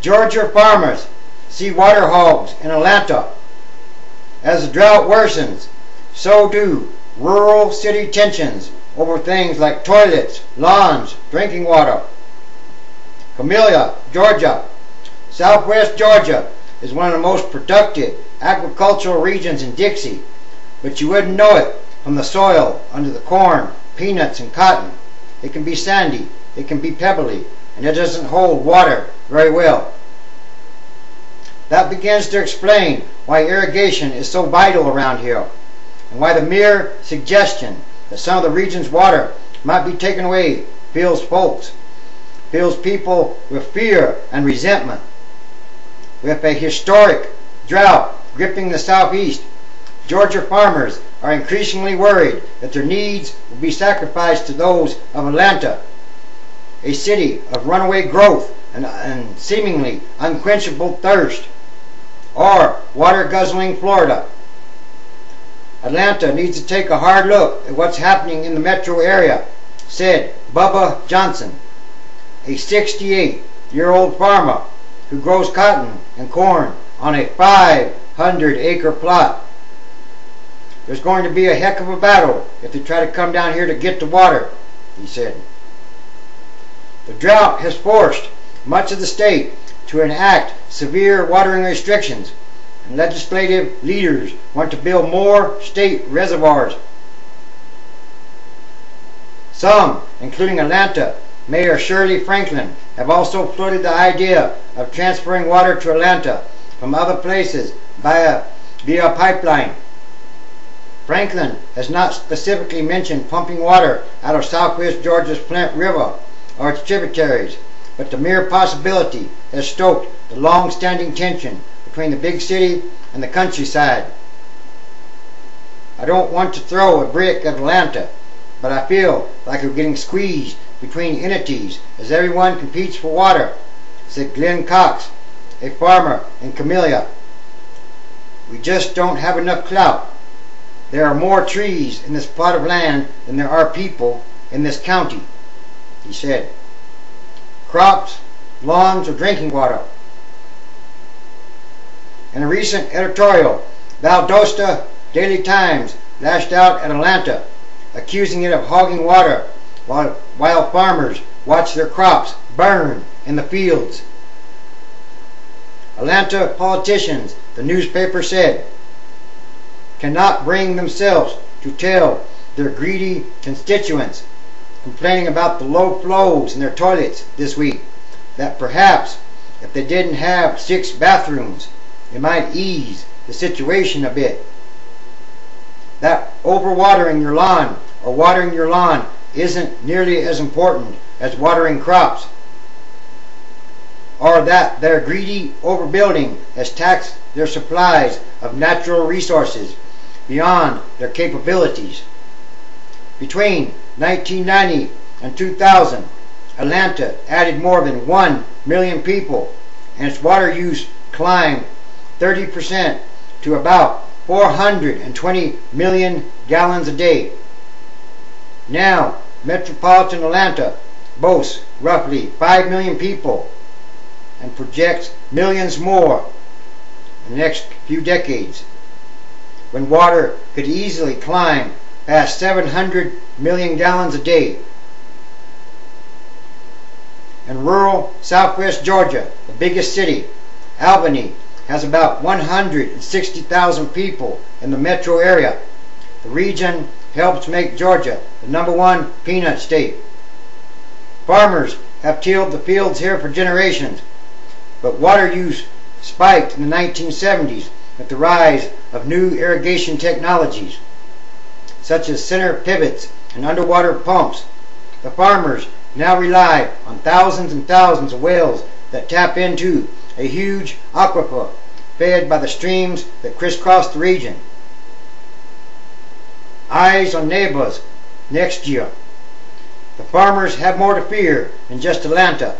Georgia farmers see water hogs in Atlanta. As the drought worsens, so do rural-city tensions over things like toilets, lawns, drinking water. Camellia, Georgia. Southwest Georgia is one of the most productive agricultural regions in Dixie, but you wouldn't know it from the soil under the corn, peanuts, and cotton. It can be sandy, it can be pebbly, and it doesn't hold water very well. That begins to explain why irrigation is so vital around here, and why the mere suggestion that some of the region's water might be taken away fills people with fear and resentment. With a historic drought gripping the southeast, Georgia farmers are increasingly worried that their needs will be sacrificed to those of Atlanta, a city of runaway growth and seemingly unquenchable thirst, or water-guzzling Florida. Atlanta needs to take a hard look at what's happening in the metro area, said Bubba Johnson, a 68-year-old farmer who grows cotton and corn on a 500-acre plot. There's going to be a heck of a battle if they try to come down here to get the water, he said. The drought has forced much of the state to enact severe watering restrictions, and legislative leaders want to build more state reservoirs. Some, including Atlanta Mayor Shirley Franklin, have also floated the idea of transferring water to Atlanta from other places via pipeline. Franklin has not specifically mentioned pumping water out of southwest Georgia's Flint River or its tributaries, but the mere possibility has stoked the long-standing tension between the big city and the countryside. I don't want to throw a brick at Atlanta, but I feel like we're getting squeezed between entities as everyone competes for water, said Glenn Cox, a farmer in Camellia. We just don't have enough clout. There are more trees in this plot of land than there are people in this county, he said. Crops, lawns, or drinking water. In a recent editorial, Valdosta Daily Times lashed out at Atlanta, accusing it of hogging water while farmers watch their crops burn in the fields. Atlanta politicians, the newspaper said, cannot bring themselves to tell their greedy constituents complaining about the low flows in their toilets this week that perhaps if they didn't have 6 bathrooms, it might ease the situation a bit. That overwatering your lawn or watering your lawn isn't nearly as important as watering crops, or that their greedy overbuilding has taxed their supplies of natural resources beyond their capabilities. Between 1990 and 2000, Atlanta added more than 1 million people, and its water use climbed 30% to about 420 million gallons a day. Now, metropolitan Atlanta boasts roughly 5 million people and projects millions more in the next few decades, when water could easily climb past 700 million gallons a day. In rural southwest Georgia, the biggest city, Albany, has about 160,000 people in the metro area. The region helps make Georgia the #1 peanut state. Farmers have tilled the fields here for generations, but water use spiked in the 1970s with the rise of new irrigation technologies, such as center pivots and underwater pumps. The farmers now rely on thousands and thousands of wells that tap into a huge aquifer fed by the streams that crisscross the region. Eyes on neighbors next year. The farmers have more to fear than just Atlanta.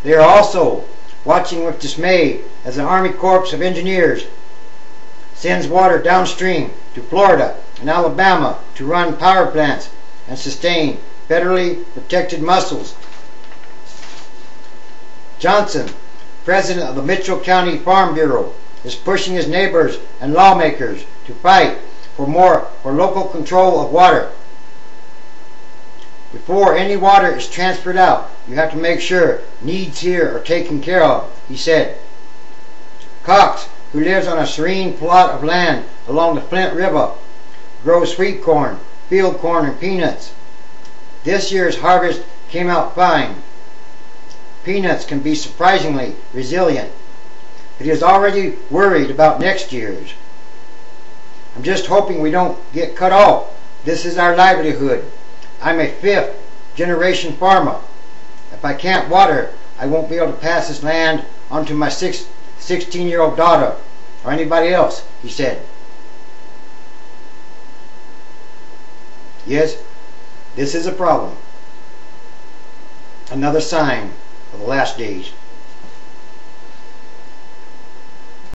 They are also watching with dismay as the Army Corps of Engineers sends water downstream to Florida and Alabama to run power plants and sustain federally protected mussels. Johnson president of the Mitchell County Farm Bureau, is pushing his neighbors and lawmakers to fight for local control of water. Before any water is transferred out, you have to make sure needs here are taken care of, he said. Cox, who lives on a serene plot of land along the Flint River, grows sweet corn, field corn, and peanuts. This year's harvest came out fine. Peanuts can be surprisingly resilient, but he is already worried about next year's. I'm just hoping we don't get cut off. This is our livelihood. I'm a 5th generation farmer. If I can't water, I won't be able to pass this land on to my 16-year-old daughter or anybody else, he said. Yes, this is a problem. Another sign of the last days.